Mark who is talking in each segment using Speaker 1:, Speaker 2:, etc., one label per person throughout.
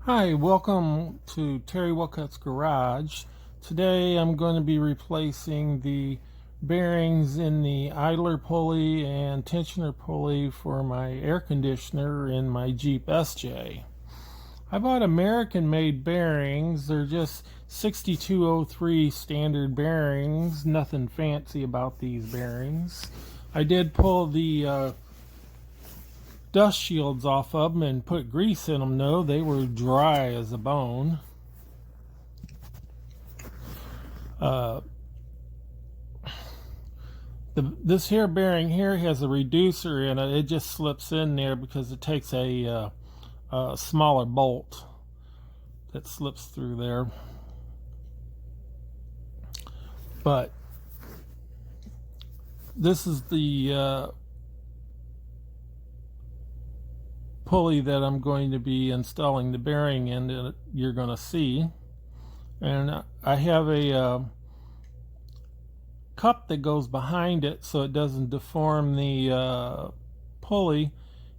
Speaker 1: Hi, welcome to Terry Wilcott's Garage. Today I'm going to be replacing the bearings in the idler pulley and tensioner pulley for my air conditioner in my Jeep SJ. I bought American-made bearings. They're just 6203 standard bearings. Nothing fancy about these bearings. I did pull the dust shields off of them and put grease in them. No, they were dry as a bone. This here bearing here has a reducer in it. It just slips in there because it takes a smaller bolt that slips through there. But this is the pulley that I'm going to be installing the bearing in that you're going to see. And I have a cup that goes behind it so it doesn't deform the pulley,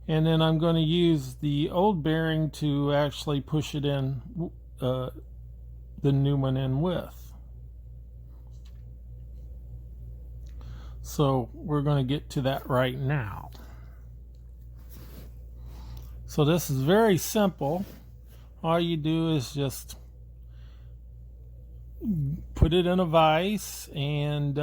Speaker 1: and then I'm going to use the old bearing to actually push it in, the new one in with. So we're going to get to that right now. So this is very simple. All you do is just put it in a vise and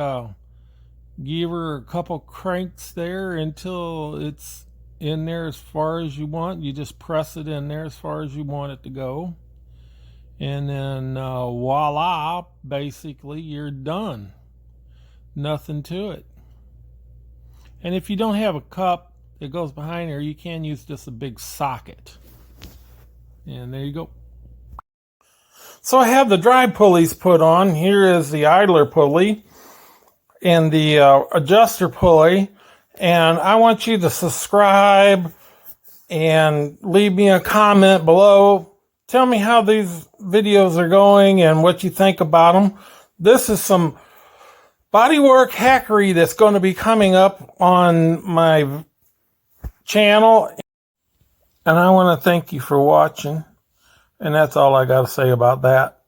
Speaker 1: give her a couple cranks there until it's in there as far as you want. You just press it in there as far as you want it to go, and then voila, basically you're done. Nothing to it. And if you don't have a cup that goes behind there, you can use just a big socket. And there you go. So I have the dry pulleys put on. Here is the idler pulley and the adjuster pulley. And I want you to subscribe and leave me a comment below. Tell me how these videos are going and what you think about them. This is some bodywork hackery that's going to be coming up on my channel, and I want to thank you for watching, and that's all I got to say about that.